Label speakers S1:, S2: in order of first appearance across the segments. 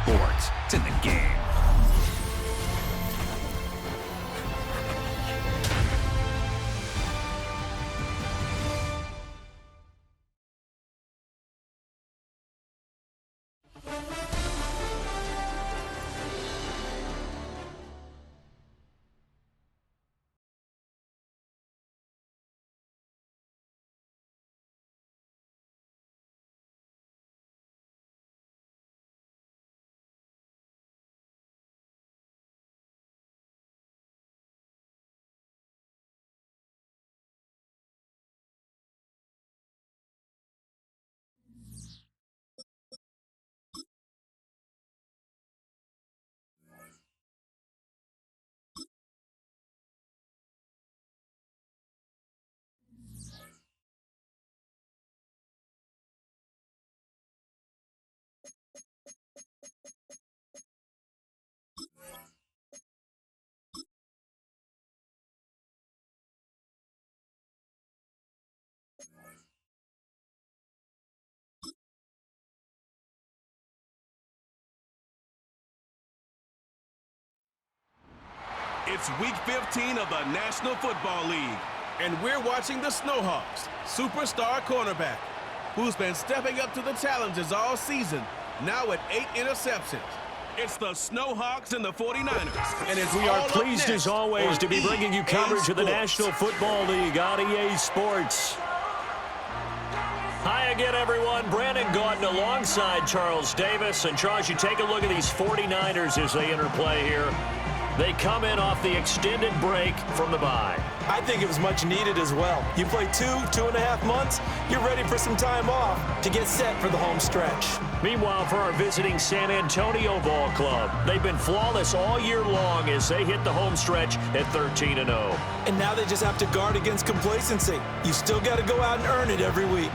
S1: sports. It's in the game.
S2: It's Week 15 of the National Football League, and we're watching the Snowhawks, superstar cornerback, who's been stepping up to the challenges all season, now with 8 interceptions. It's the Snowhawks and the 49ers, and
S3: we are pleased as always to be bringing you coverage of the National Football League on EA Sports. Hi again, everyone. Brandon Gaudin alongside Charles Davis. And Charles, you take a look at these 49ers as they interplay here. They come in off the extended break from the bye.
S4: I think it was much needed as well. You play 2.5 months, you're ready for some time off to get set for the home stretch.
S3: Meanwhile, for our visiting San Antonio Ball Club, they've been flawless all year long as they hit the home stretch at 13-0.
S4: And now they just have to guard against complacency. You still got to go out and earn it every week.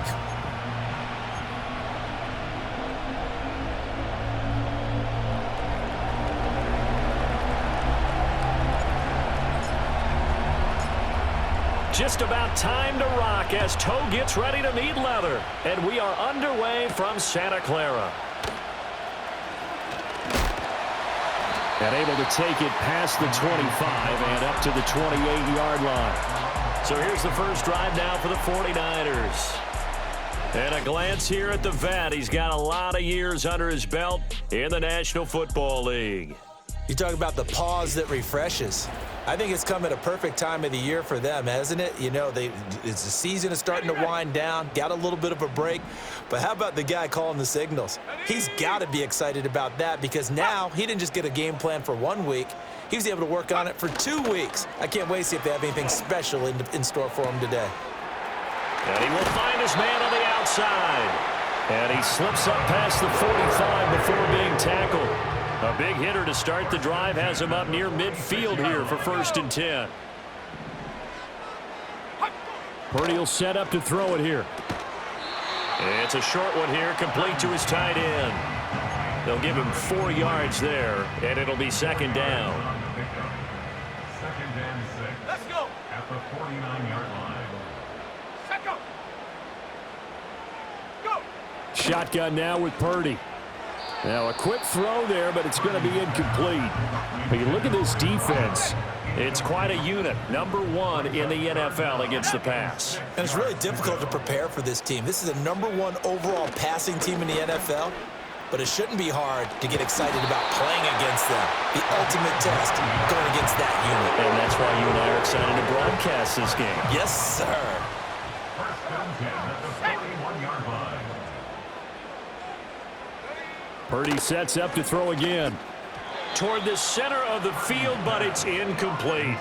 S3: Just about time to rock as Toe gets ready to meet leather. And we are underway from Santa Clara. And able to take it past the 25 and up to the 28-yard line. So here's the first drive now for the 49ers. And a glance here at the vet. He's got a lot of years under his belt in the National Football League.
S4: You talk about the pause that refreshes. I think it's come at a perfect time of the year for them, hasn't it? You know, the season is starting to wind down, got a little bit of a break. But how about the guy calling the signals? He's got to be excited about that because now he didn't just get a game plan for 1 week. He was able to work on it for 2 weeks. I can't wait to see if they have anything special in store for him today.
S3: And he will find his man on the outside. And he slips up past the 45 before being tackled. A big hitter to start the drive has him up near midfield here for 1st and 10. Purdy will set up to throw it here. It's a short one here, complete to his tight end. They'll give him 4 yards there, and it'll be 2nd down.
S5: 2nd and 6. Let's go. At the 49-yard line. Second. Go.
S3: Shotgun now with Purdy. Now a quick throw there, but it's going to be incomplete. But you look at this defense. It's quite a unit. Number 1 in the NFL against the pass.
S4: And it's really difficult to prepare for this team. This is a number 1 overall passing team in the NFL. But it shouldn't be hard to get excited about playing against them. The ultimate test going against that unit.
S3: And that's why you and I are excited to broadcast this game.
S4: Yes, sir.
S5: 1st and 10 at the 41-yard line.
S3: Purdy sets up to throw again. Toward the center of the field, but it's incomplete.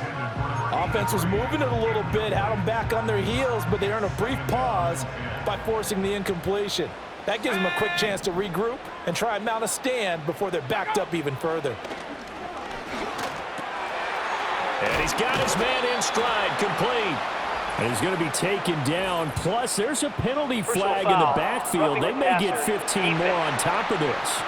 S6: Offense was moving it a little bit, had them back on their heels, but they earned a brief pause by forcing the incompletion. That gives them a quick chance to regroup and try and mount a stand before they're backed up even further.
S3: And he's got his man in stride, complete. And he's going to be taken down. Plus, there's a penalty flag in the backfield. They may get 15 more on top of this.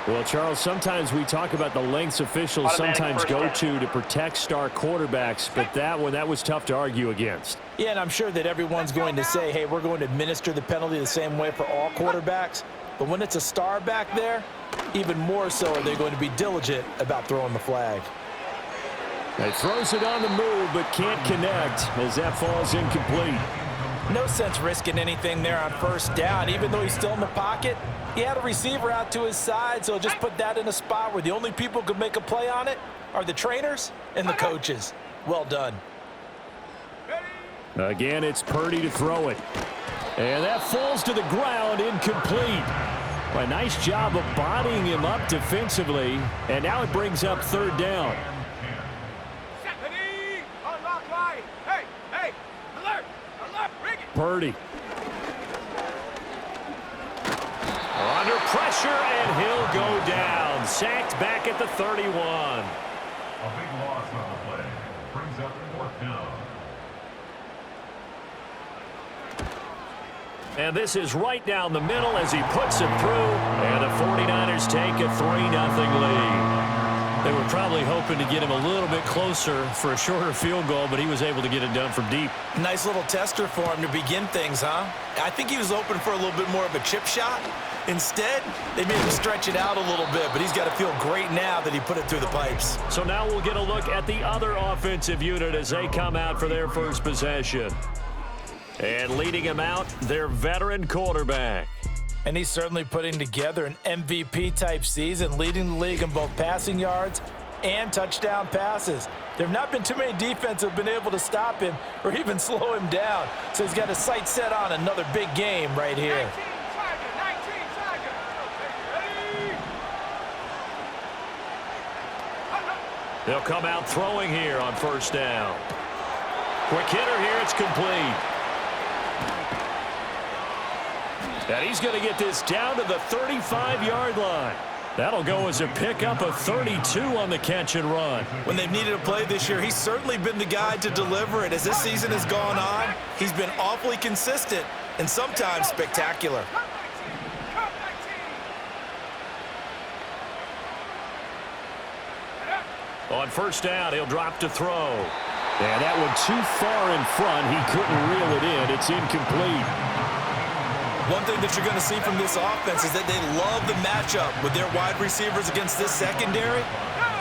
S3: Well, Charles, sometimes we talk about the lengths officials sometimes go to protect star quarterbacks, but that was tough to argue against.
S6: Yeah, and I'm sure that everyone's going to say, hey, we're going to administer the penalty the same way for all quarterbacks. But when it's a star back there, even more so are they going to be diligent about throwing the flag.
S3: He throws it on the move, but can't connect as that falls incomplete.
S6: No sense risking anything there on first down. Even though he's still in the pocket, he had a receiver out to his side, so just put that in a spot where the only people who could make a play on it are the trainers and the coaches. Well done.
S3: Again, it's Purdy to throw it. And that falls to the ground, incomplete. Well, a nice job of bodying him up defensively, and now it brings up third down. Purdy. Under pressure, and he'll go down. Sacked back at the 31.
S5: A big loss on the play. Brings up fourth down.
S3: And this is right down the middle as he puts it through. And the 49ers take a 3-0 lead. They were probably hoping to get him a little bit closer for a shorter field goal, but he was able to get it done from deep.
S4: Nice little tester for him to begin things, huh? I think he was open for a little bit more of a chip shot. Instead, they made him stretch it out a little bit, but he's got to feel great now that he put it through the pipes.
S3: So now we'll get a look at the other offensive unit as they come out for their first possession. And leading him out, their veteran quarterback.
S6: And he's certainly putting together an MVP-type season, leading the league in both passing yards and touchdown passes. There have not been too many defenses that have been able to stop him or even slow him down. So he's got his sights set on another big game right here.
S3: They'll come out throwing here on first down. Quick hitter here, it's complete. And he's going to get this down to the 35-yard line. That'll go as a pickup of 32 on the catch and run.
S4: When they've needed a play this year, he's certainly been the guy to deliver it. As this season has gone on, he's been awfully consistent and sometimes spectacular.
S3: On first down, he'll drop to throw. And that one too far in front. He couldn't reel it in. It's incomplete.
S4: One thing that you're going to see from this offense is that they love the matchup with their wide receivers against this secondary.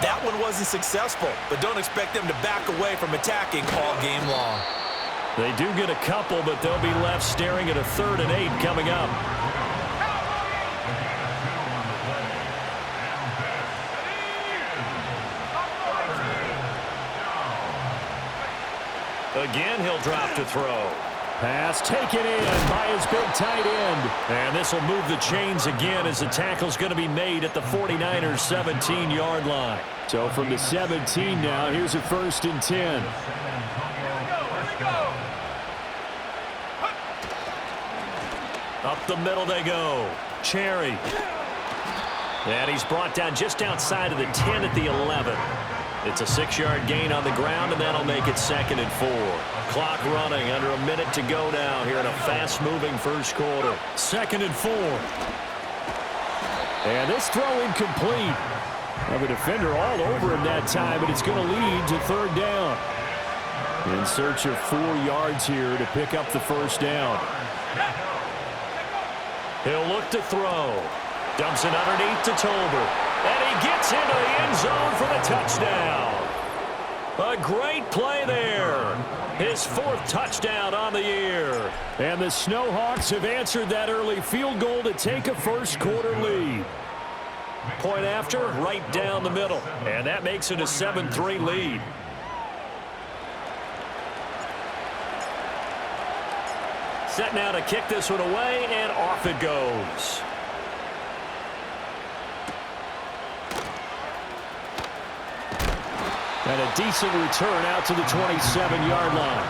S4: That one wasn't successful, but don't expect them to back away from attacking all game long.
S3: They do get a couple, but they'll be left staring at a 3rd and 8 coming up. Again, he'll drop to throw. Pass taken in by his big tight end. And this will move the chains again as the tackle's going to be made at the 49ers' 17-yard line. So from the 17 now, here's a 1st and 10. Up the middle they go. Cherry. And he's brought down just outside of the 10 at the 11. It's a 6-yard gain on the ground, and that'll make it 2nd and 4. Clock running, under a minute to go now here in a fast-moving first quarter. 2nd and 4. And this throw incomplete. Well, the defender all over him that time, but it's going to lead to 3rd down. In search of 4 yards here to pick up the first down. He'll look to throw. Dumps it underneath to Tolbert. And he gets into the end zone for the touchdown. A great play there. His 4th touchdown on the year. And the Snowhawks have answered that early field goal to take a first quarter lead. Point after, right down the middle. And that makes it a 7-3 lead. Set now to kick this one away, and off it goes. And a decent return out to the 27-yard line.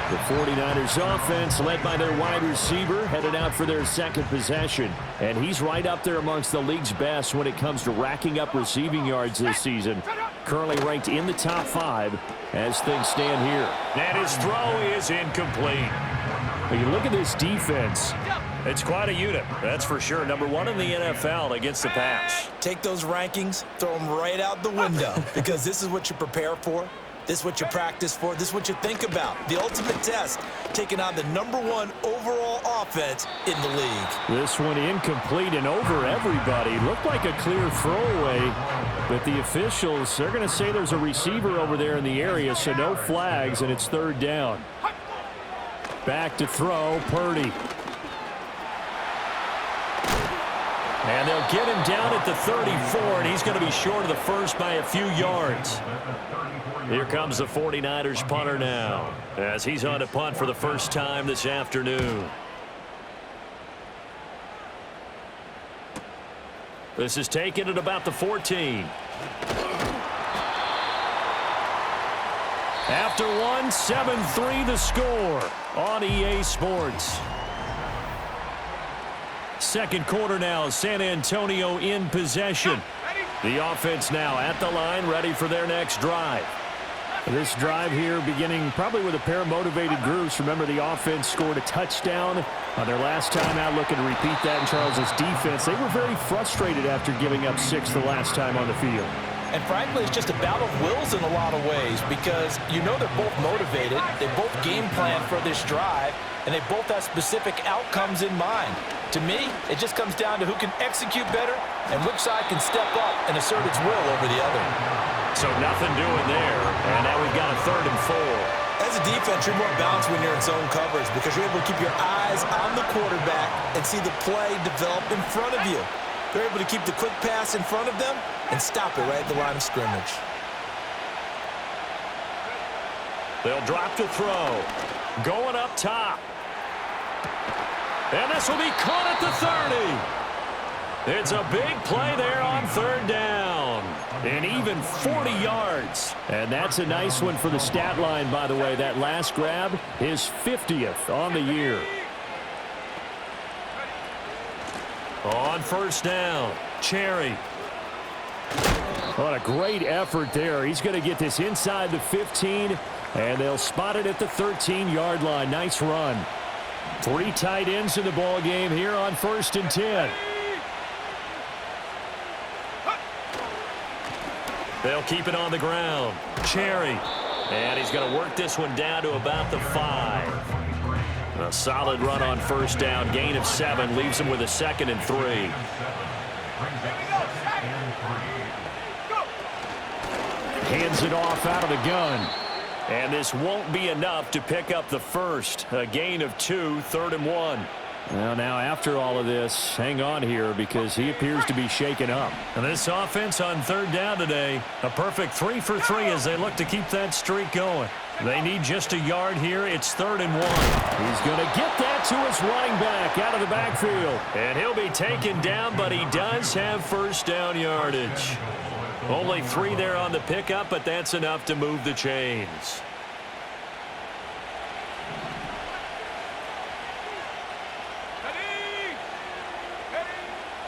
S3: The 49ers offense, led by their wide receiver, headed out for their 2nd possession. And he's right up there amongst the league's best when it comes to racking up receiving yards this season. Currently ranked in the top 5 as things stand here. And his throw is incomplete. When you look at this defense, It's quite a unit, that's for sure. Number one in the NFL against the pass.
S4: Take those rankings, throw them right out the window because this is what you prepare for. This is what you practice for. This is what you think about. The ultimate test, taking on the #1 overall offense in the league.
S3: This one incomplete and over everybody. Looked like a clear throwaway, but the officials, they're going to say there's a receiver over there in the area, so no flags, and it's 3rd down. Back to throw, Purdy. And they'll get him down at the 34, and he's going to be short of the first by a few yards. Here comes the 49ers punter now, as he's on to punt for the first time this afternoon. This is taken at about the 14. After one, 7-3 the score on EA Sports. Second quarter now, San Antonio in possession. The offense now at the line, ready for their next drive. This drive here beginning probably with a pair of motivated groups. Remember, the offense scored a touchdown on their last time out, looking to repeat that in Charles's defense. They were very frustrated after giving up 6 the last time on the field.
S6: And frankly, it's just a battle of wills in a lot of ways because you know they're both motivated, they both game plan for this drive, and they both have specific outcomes in mind. To me, it just comes down to who can execute better and which side can step up and assert its will over the other.
S3: So nothing doing there, and now we've got a 3rd and 4.
S4: As a defense, you're more balanced when you're in zone coverage because you're able to keep your eyes on the quarterback and see the play develop in front of you. They're able to keep the quick pass in front of them and stop it right at the line of scrimmage.
S3: They'll drop to throw. Going up top. And this will be caught at the 30. It's a big play there on 3rd down. And even 40 yards. And that's a nice one for the stat line, by the way. That last grab, his 50th on the year. On 1st down, Cherry. What a great effort there. He's going to get this inside the 15, and they'll spot it at the 13-yard line. Nice run. 3 tight ends in the ball game here on 1st and 10. They'll keep it on the ground. Cherry. And he's going to work this one down to about the 5. A solid run on 1st down. Gain of 7 leaves him with a 2nd and 3. Hands it off out of the gun. And this won't be enough to pick up the first. A gain of 2, 3rd and 1. Well, now after all of this, hang on here because he appears to be shaken up. And this offense on 3rd down today, a perfect 3 for 3 as they look to keep that streak going. They need just a yard here. It's 3rd and 1. He's going to get that to his running back out of the backfield. And he'll be taken down, but he does have 1st down yardage. Only 3 there on the pickup, but that's enough to move the chains.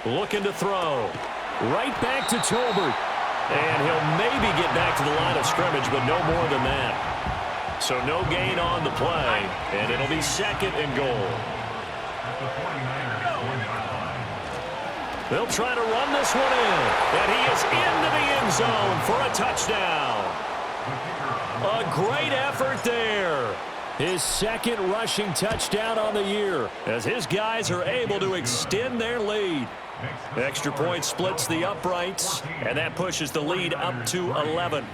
S3: Looking to throw. Right back to Tolbert. And he'll maybe get back to the line of scrimmage, but no more than that. So no gain on the play, and it'll be 2nd and goal. They'll try to run this one in, and he is into the end zone for a touchdown. A great effort there. His 2nd rushing touchdown on the year as his guys are able to extend their lead. Extra point splits the uprights, and that pushes the lead up to 11.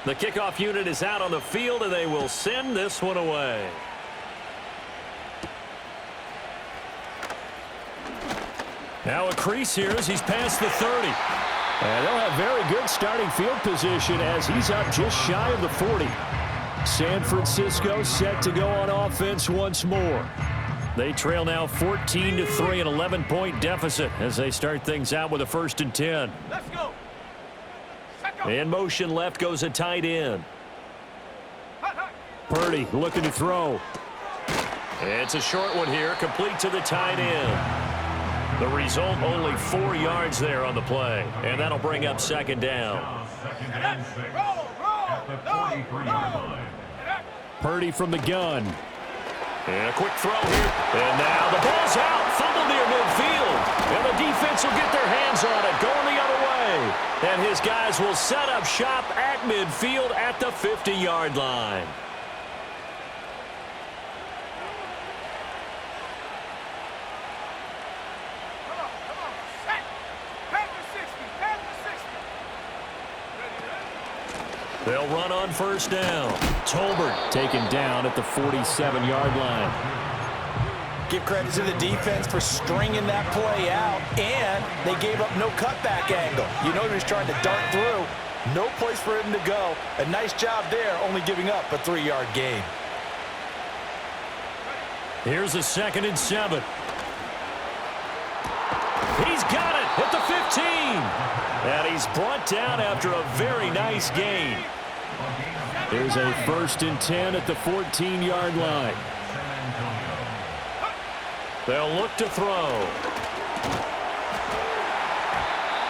S3: The kickoff unit is out on the field, and they will send this one away. Now a crease here as he's past the 30. And they'll have very good starting field position as he's up just shy of the 40. San Francisco set to go on offense once more. They trail now 14-3, an 11-point deficit as they start things out with a 1st and 10.
S2: Let's go.
S3: In motion left goes a tight end. Purdy looking to throw. It's a short one here, complete to the tight end. The result, only 4 yards there on the play, and that'll bring up 2nd down.
S5: Second and 6 at the 43-yard line.
S3: Purdy from the gun. And a quick throw here. And now the ball's out. Fumble near midfield. And the defense will get their hands on it. Going the other way. And his guys will set up shop at midfield at the 50-yard line. They'll run on first down. Tolbert taken down at the 47-yard line.
S6: Give credit to the defense for stringing that play out, and they gave up no cutback angle. You know he was trying to dart through. No place for him to go. A nice job there, only giving up a 3-yard gain.
S3: Here's a 2nd and 7. He's got it at the 15. And he's brought down after a very nice gain. There's a 1st and 10 at the 14-yard line. They'll look to throw.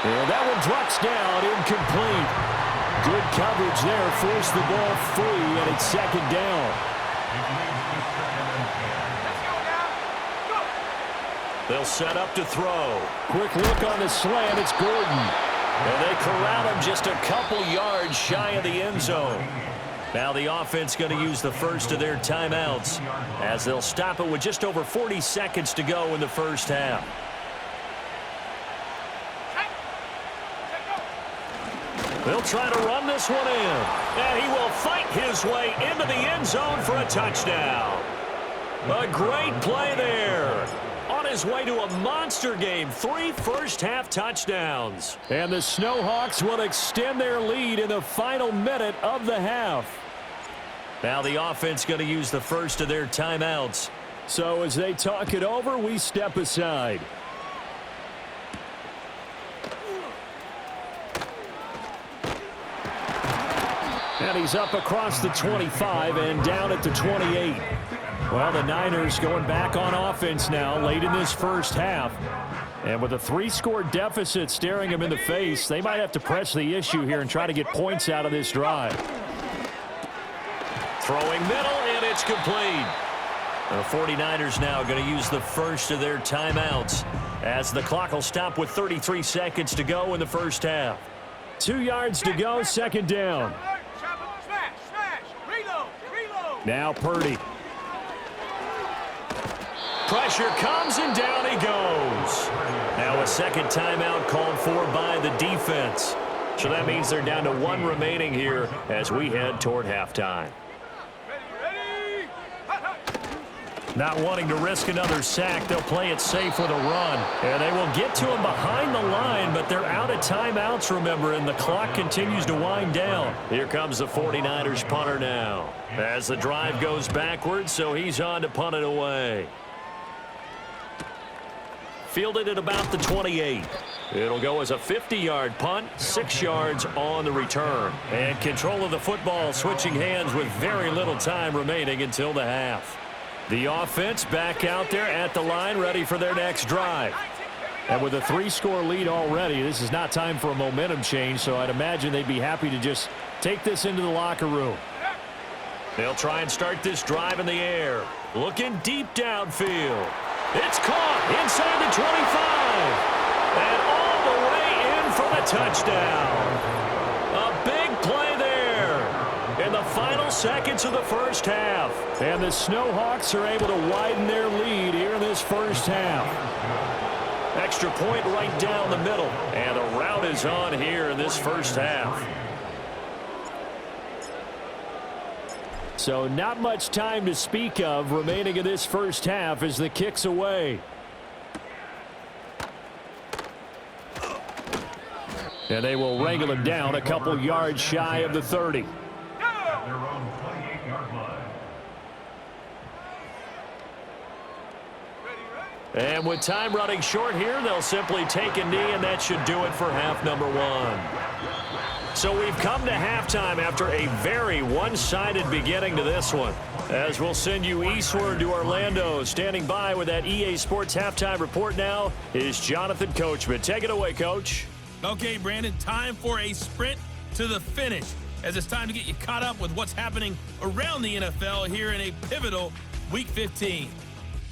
S3: And that one drops down, incomplete. Good coverage there, forced the ball free, and it's 2nd down. They'll set up to throw. Quick look on the slant. It's Gordon. And they corral him just a couple yards shy of the end zone. Now the offense going to use the first of their timeouts as they'll stop it with just over 40 seconds to go in the first half. They'll try to run this one in. And he will fight his way into the end zone for a touchdown. A great play there. On his way to a monster game, 3 first-half touchdowns. And the Snowhawks will extend their lead in the final minute of the half. Now the offense going to use the first of their timeouts. So as they talk it over, we step aside. And he's up across the 25 and down at the 28. Well, the Niners going back on offense now late in this first half. And with a 3-score deficit staring them in the face, they might have to press the issue here and try to get points out of this drive. Throwing middle, and it's complete. The 49ers now going to use the first of their timeouts as the clock will stop with 33 seconds to go in the first half. 2 yards to go, 2nd down. Now Purdy. Pressure comes, and down he goes. Now a 2nd timeout called for by the defense. So that means they're down to 1 remaining here as we head toward halftime. Not wanting to risk another sack, they'll play it safe with a run. And they will get to him behind the line, but they're out of timeouts, remember, and the clock continues to wind down. Here comes the 49ers punter now. As the drive goes backwards, so he's on to punt it away. Fielded at about the 28. It'll go as a 50-yard punt, 6 yards on the return. And control of the football switching hands with very little time remaining until the half. The offense back out there at the line, ready for their next drive. And with a 3-score lead already, this is not time for a momentum change, so I'd imagine they'd be happy to just take this into the locker room. They'll try and start this drive in the air. Looking deep downfield. It's caught inside the 25. And all the way in for the touchdown. A big play there in the final seconds of the first half. And the Snowhawks are able to widen their lead here in this first half. Extra point right down the middle. And the route is on here in this first half. So not much time to speak of remaining in this first half as the kick's away. And they will wrangle him down a couple yards shy of the 30. And with time running short here, they'll simply take a knee, and that should do it for half number 1. So we've come to halftime after a very one-sided beginning to this one. As we'll send you eastward to Orlando. Standing by with that EA Sports halftime report now is Jonathan Coachman. Take it away, Coach.
S2: Okay, Brandon, time for a sprint to the finish.
S1: as it's time to get you caught up with what's happening around the NFL here in a pivotal Week 15.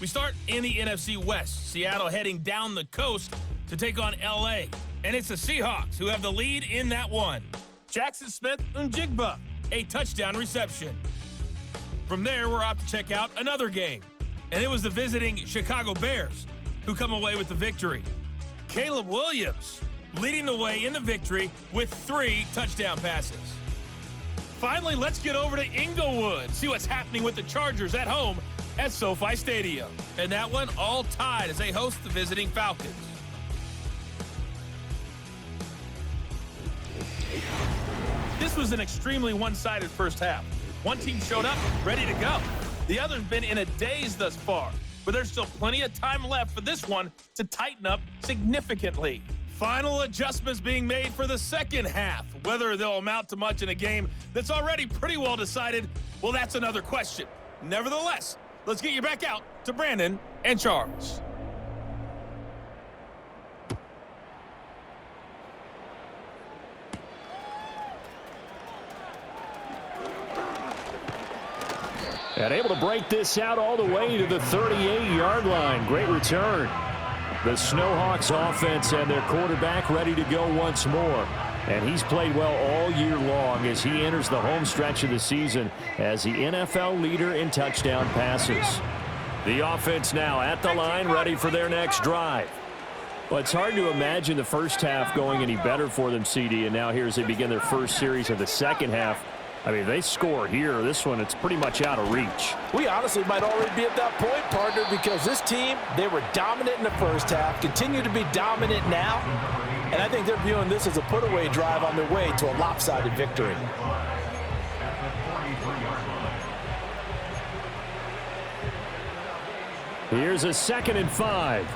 S1: We start in the NFC West. Seattle heading down the coast to take on L.A. And it's the Seahawks who have the lead in that one. Jackson Smith-Njigba, a touchdown reception. From there, we're off to check out another game. And it was the visiting Chicago Bears who come away with the victory. Caleb Williams leading the way in the victory with 3 touchdown passes. Finally, let's get over to Inglewood, see what's happening with the Chargers at home at SoFi Stadium. And that one all tied as they host the visiting Falcons. This was an extremely one-sided first half. One team showed up, ready to go. The other's been in a daze thus far, but there's still plenty of time left for this one to tighten up significantly. Final adjustments being made for the second half. Whether they'll amount to much in a game that's already pretty well decided, well, that's another question. Nevertheless, let's get you back out to Brandon and Charles.
S3: And able to break this out all the way to the 38-yard line. Great return. The Snowhawks offense and their quarterback ready to go once more. And he's played well all year long as he enters the home stretch of the season as the NFL leader in touchdown passes. The offense now at the line, ready for their next drive. Well, it's hard to imagine the first half going any better for them, CD, and now here as they begin their first series of the second half. I mean, they score here. This one, it's pretty much out of reach.
S6: We honestly might already be at that point, partner, because this team, they were dominant in the first half, continue to be dominant now, and I think they're viewing this as a put-away drive on their way to a lopsided victory.
S3: Here's a 2nd and 5.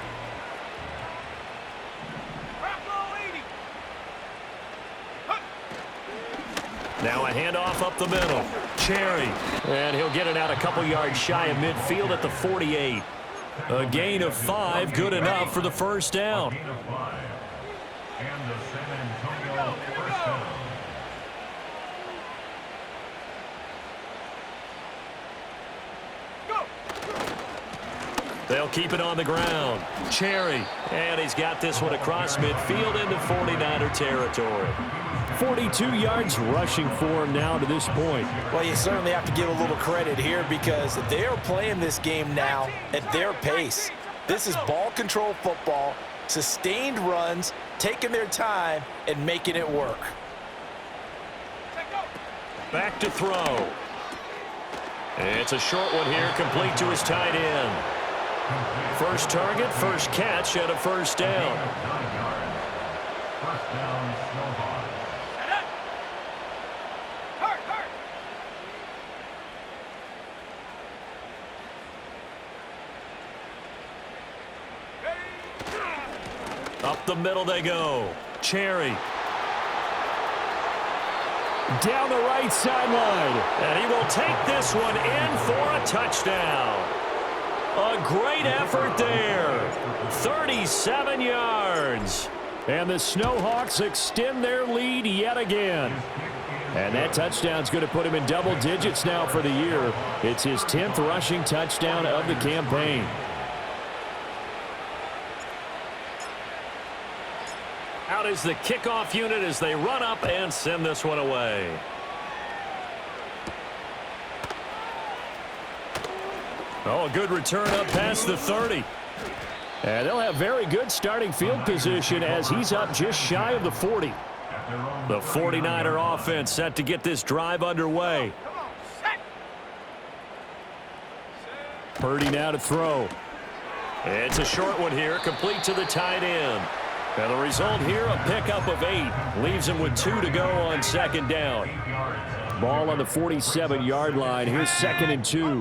S3: Now a handoff up the middle. Cherry. And he'll get it out a couple yards shy of midfield at the 48. A gain of 5, good enough for the first down.
S5: And the San Antonio first down.
S3: They'll keep it on the ground. Cherry. And he's got this one across midfield into 49er territory. 42 yards rushing for him now to this point.
S6: Well, you certainly have to give a little credit here because they are playing this game now at their pace. This is ball control football, sustained runs, taking their time, and making it work.
S3: Back to throw. It's a short one here, complete to his tight end. First target, first catch, and a first down.
S5: First down, Snowhawks.
S3: Up the middle they go. Cherry. Down the right sideline. And he will take this one in for a touchdown. A great effort there. 37 yards. And the Snowhawks extend their lead yet again. And that touchdown's going to put him in double digits now for the year. It's his 10th rushing touchdown of the campaign. Out is the kickoff unit as they run up and send this one away. Oh, a good return up past the 30. And they'll have very good starting field position as he's up just shy of the 40. The 49er offense set to get this drive underway. Purdy now to throw. It's a short one here, complete to the tight end. And the result here, a pickup of 8. Leaves him with 2 to go on second down. Ball on the 47-yard line. Here's 2nd and 2.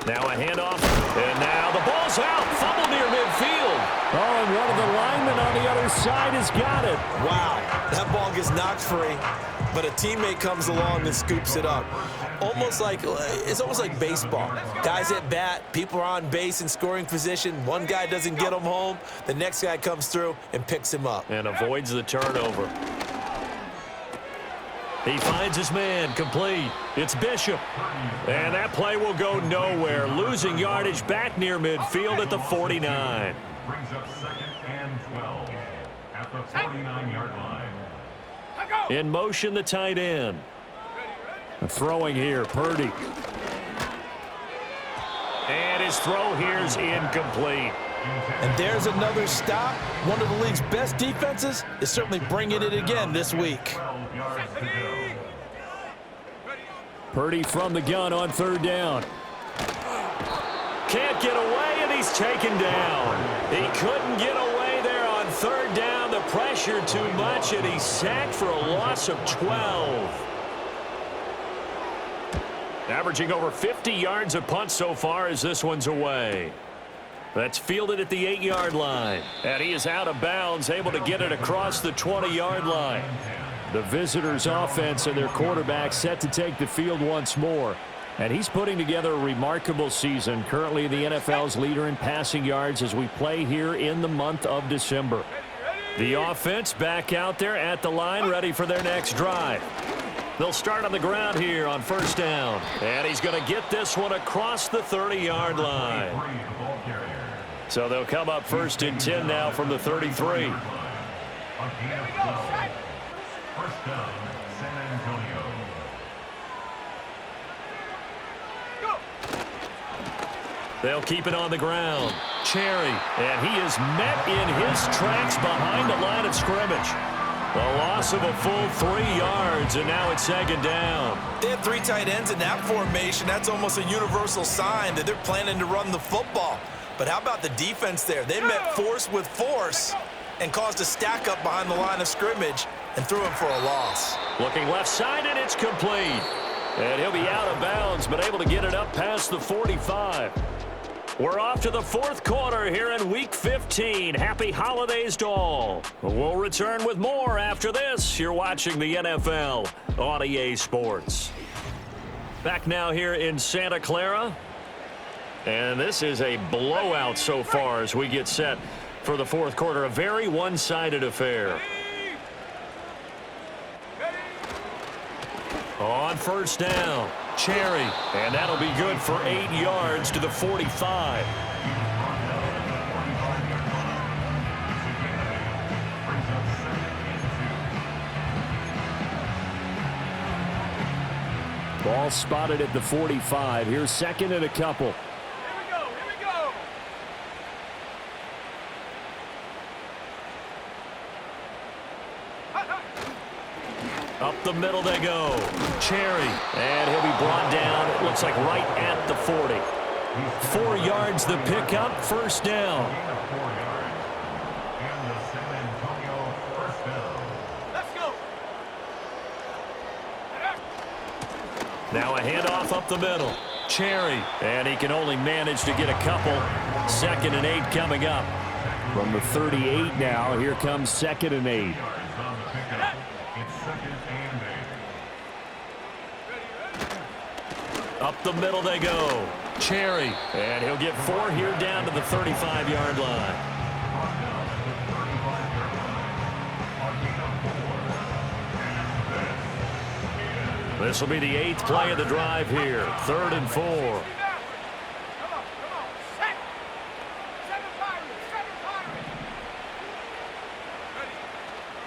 S3: Now a handoff. And now the ball's out. Fumble near midfield. Oh, and one of the linemen on the other side has got it.
S4: Wow, that ball gets knocked free, but a teammate comes along and scoops it up. It's almost like baseball. Guys at bat, people are on base in scoring position. One guy doesn't get him home. The next guy comes through and picks him up.
S3: And avoids the turnover. He finds his man, complete. It's Bishop. And that play will go nowhere. Losing yardage back near midfield at the 49.
S5: Brings up 2nd and 12 at the 49-yard line.
S3: In motion, the tight end. Throwing here, Purdy. And his throw here is incomplete.
S6: And there's another stop. One of the league's best defenses is certainly bringing it again this week.
S3: Purdy from the gun on 3rd down. Can't get away, and he's taken down. He couldn't get away there on 3rd down. The pressure too much, and he's sacked for a loss of 12. Averaging over 50 yards a punt so far as this one's away. That's fielded at the 8-yard line. And he is out of bounds, able to get it across the 20-yard line. The visitors' offense and their quarterback set to take the field once more. And he's putting together a remarkable season, currently the NFL's leader in passing yards as we play here in the month of December. The offense back out there at the line, ready for their next drive. They'll start on the ground here on 1st down. And he's going to get this one across the 30-yard line. So they'll come up 1st and 10 now from the 33.
S5: 1st down, San Antonio.
S3: They'll keep it on the ground. Cherry, and he is met in his tracks behind the line of scrimmage. A loss of a full 3 yards, and now it's 2nd down.
S4: They had 3 tight ends in that formation. That's almost a universal sign that they're planning to run the football. But how about the defense there? They met force with force and caused a stack up behind the line of scrimmage and threw him for a loss.
S3: Looking left side, and it's complete. And he'll be out of bounds, but able to get it up past the 45. We're off to the 4th quarter here in Week 15. Happy holidays to all. We'll return with more after this. You're watching the NFL on EA Sports. Back now here in Santa Clara. And this is a blowout so far as we get set for the 4th quarter. A very one-sided affair. On 1st down, Cherry. And that'll be good for 8 yards to the 45. Ball spotted at the 45. Here's 2nd and a couple. Up the middle they go. Cherry. And he'll be brought down, it looks like right at the 40. 4 yards the pickup, 1st down. Now a handoff up the middle. Cherry. And he can only manage to get a couple. 2nd and 8 coming up. From the 38 now, here comes 2nd and 8. Up the middle they go. Cherry. And he'll get 4 here down to the 35-yard line. This will be the 8th play of the drive here. 3rd and 4.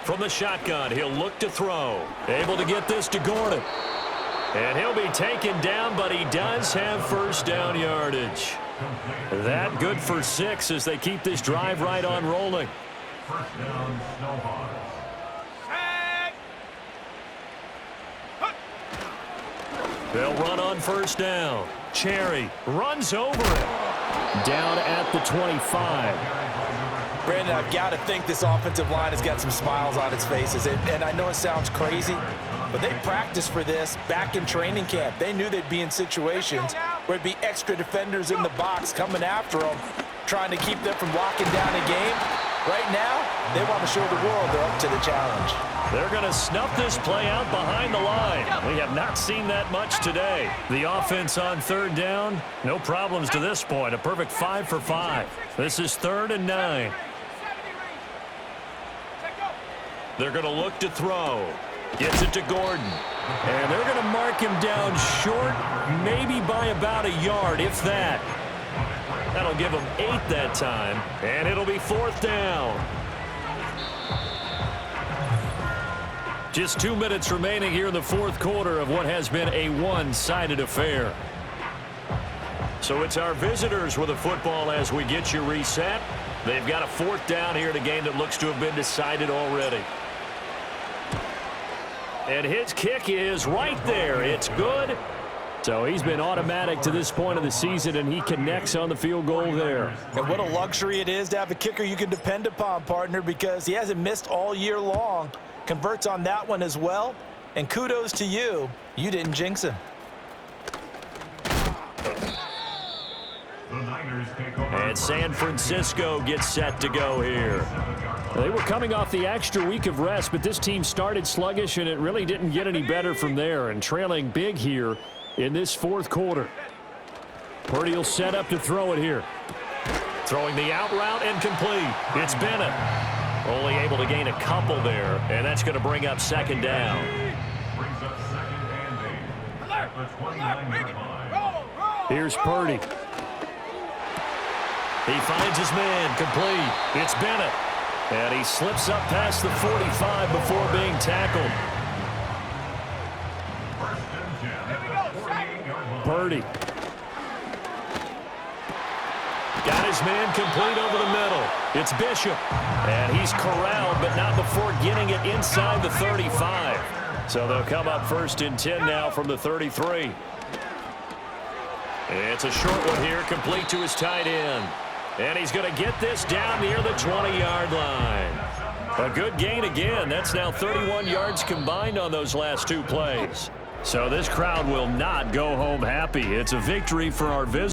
S3: From the shotgun, he'll look to throw. Able to get this to Gordon. And he'll be taken down, but he does have 1st down yardage. That good for 6 as they keep this drive right on rolling.
S5: 1st down, Snowhawks.
S3: They'll run on 1st down. Cherry runs over it. Down at the 25.
S6: Brandon, I've got to think this offensive line has got some smiles on its faces. And I know it sounds crazy, but they practiced for this back in training camp. They knew they'd be in situations where it'd be extra defenders in the box coming after them, trying to keep them from locking down a game. Right now, they want to show the world they're up to the challenge.
S3: They're going to snuff this play out behind the line. We have not seen that much today. The offense on 3rd down, no problems to this point. A perfect 5 for 5. This is 3rd and 9. They're going to look to throw. Gets it to Gordon. And they're going to mark him down short, maybe by about a yard, if that. That'll give him 8 that time, and it'll be 4th down. Just 2 minutes remaining here in the 4th quarter of what has been a one-sided affair. So it's our visitors with the football as we get you reset. They've got a 4th down here in a game that looks to have been decided already. And his kick is right there. It's good. So he's been automatic to this point of the season, and he connects on the field goal there.
S6: And what a luxury it is to have a kicker you can depend upon, partner, because he hasn't missed all year long. Converts on that one as well. And kudos to you. You didn't jinx him.
S3: And San Francisco gets set to go here.
S7: They were coming off the extra week of rest, but this team started sluggish, and it really didn't get any better from there, and trailing big here in this 4th quarter. Purdy will set up to throw it here.
S3: Throwing the out route and complete. It's Bennett. Only able to gain a couple there, and that's going to bring up 2nd down.
S5: Brings up 2nd and 8 at the 29-yard line.
S7: Here's Purdy.
S3: He finds his man, complete. It's Bennett. And he slips up past the 45 before being tackled.
S7: Purdy.
S3: Got his man complete over the middle. It's Bishop. And he's corralled, but not before getting it inside the 35. So they'll come up 1st and 10 now from the 33. It's a short one here, complete to his tight end. And he's going to get this down near the 20-yard line. A good gain again. That's now 31 yards combined on those last 2 plays. So this crowd will not go home happy. It's a victory for our visitors.